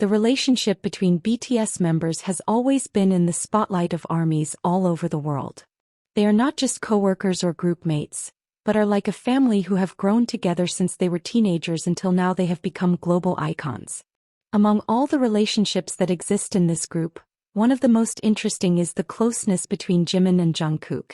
The relationship between BTS members has always been in the spotlight of ARMYs all over the world. They are not just co-workers or group mates, but are like a family who have grown together since they were teenagers until now they have become global icons. Among all the relationships that exist in this group, one of the most interesting is the closeness between Jimin and Jungkook.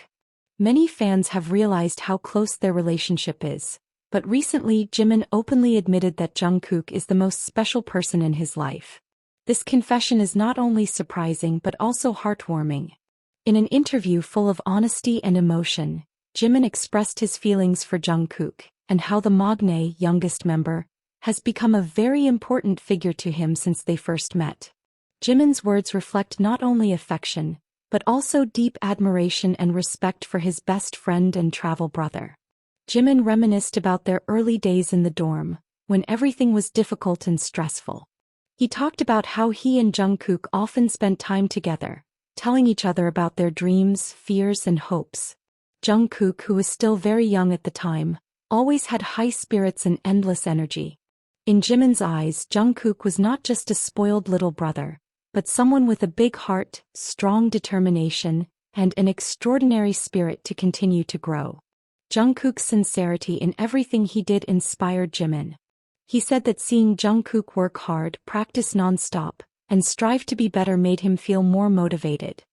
Many fans have realized how close their relationship is, but recently Jimin openly admitted that Jungkook is the most special person in his life. This confession is not only surprising but also heartwarming. In an interview full of honesty and emotion, Jimin expressed his feelings for Jungkook, and how the maknae, youngest member, has become a very important figure to him since they first met. Jimin's words reflect not only affection, but also deep admiration and respect for his best friend and travel brother. Jimin reminisced about their early days in the dorm, when everything was difficult and stressful. He talked about how he and Jungkook often spent time together, telling each other about their dreams, fears, and hopes. Jungkook, who was still very young at the time, always had high spirits and endless energy. In Jimin's eyes, Jungkook was not just a spoiled little brother, but someone with a big heart, strong determination, and an extraordinary spirit to continue to grow. Jungkook's sincerity in everything he did inspired Jimin. He said that seeing Jungkook work hard, practice non-stop, and strive to be better made him feel more motivated.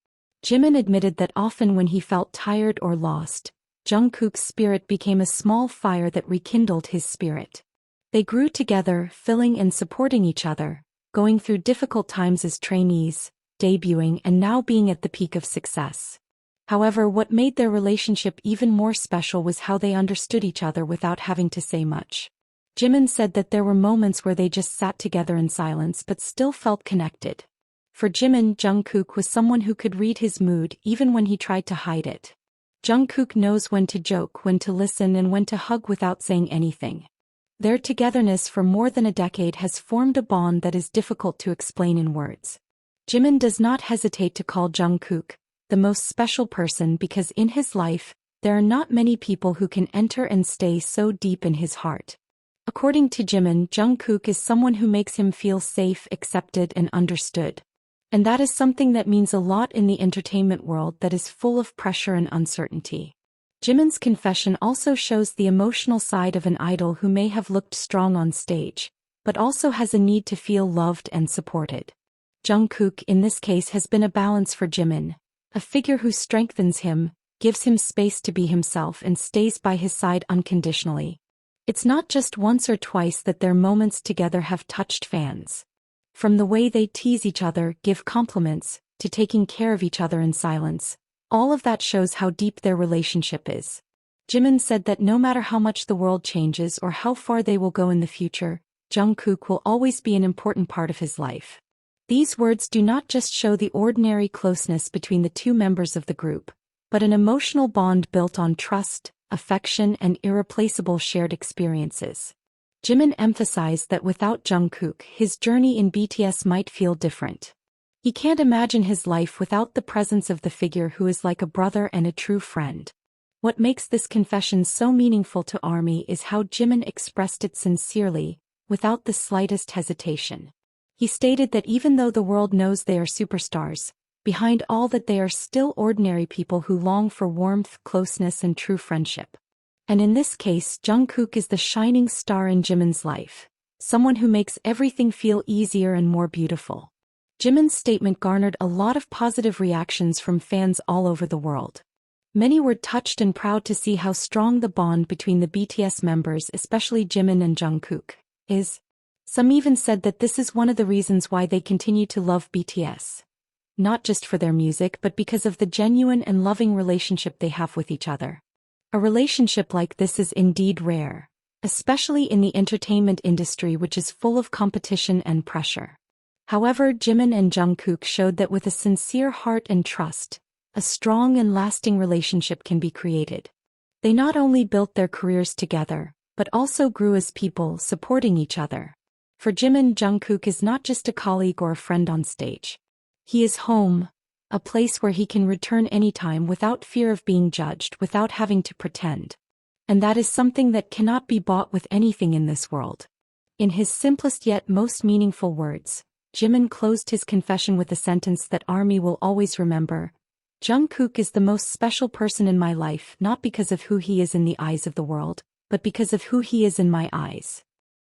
Jimin admitted that often when he felt tired or lost, Jungkook's spirit became a small fire that rekindled his spirit. They grew together, filling and supporting each other, going through difficult times as trainees, debuting and now being at the peak of success. However, what made their relationship even more special was how they understood each other without having to say much. Jimin said that there were moments where they just sat together in silence but still felt connected. For Jimin, Jungkook was someone who could read his mood even when he tried to hide it. Jungkook knows when to joke, when to listen, and when to hug without saying anything. Their togetherness for more than a decade has formed a bond that is difficult to explain in words. Jimin does not hesitate to call Jungkook the most special person because in his life, there are not many people who can enter and stay so deep in his heart. According to Jimin, Jungkook is someone who makes him feel safe, accepted, and understood. And that is something that means a lot in the entertainment world that is full of pressure and uncertainty. Jimin's confession also shows the emotional side of an idol who may have looked strong on stage, but also has a need to feel loved and supported. Jungkook in this case has been a balance for Jimin, a figure who strengthens him, gives him space to be himself and stays by his side unconditionally. It's not just once or twice that their moments together have touched fans. From the way they tease each other, give compliments, to taking care of each other in silence, all of that shows how deep their relationship is. Jimin said that no matter how much the world changes or how far they will go in the future, Jungkook will always be an important part of his life. These words do not just show the ordinary closeness between the two members of the group, but an emotional bond built on trust, affection, and irreplaceable shared experiences. Jimin emphasized that without Jungkook, his journey in BTS might feel different. He can't imagine his life without the presence of the figure who is like a brother and a true friend. What makes this confession so meaningful to ARMY is how Jimin expressed it sincerely, without the slightest hesitation. He stated that even though the world knows they are superstars, behind all that they are still ordinary people who long for warmth, closeness, and true friendship. And in this case, Jungkook is the shining star in Jimin's life, someone who makes everything feel easier and more beautiful. Jimin's statement garnered a lot of positive reactions from fans all over the world. Many were touched and proud to see how strong the bond between the BTS members, especially Jimin and Jungkook, is. Some even said that this is one of the reasons why they continue to love BTS. Not just for their music but because of the genuine and loving relationship they have with each other. A relationship like this is indeed rare, especially in the entertainment industry, which is full of competition and pressure. However, Jimin and Jungkook showed that with a sincere heart and trust, a strong and lasting relationship can be created. They not only built their careers together, but also grew as people, supporting each other. For Jimin, Jungkook is not just a colleague or a friend on stage. He is home, a place where he can return anytime without fear of being judged, without having to pretend. And that is something that cannot be bought with anything in this world. In his simplest yet most meaningful words, Jimin closed his confession with a sentence that ARMY will always remember. Jungkook is the most special person in my life, not because of who he is in the eyes of the world, but because of who he is in my eyes.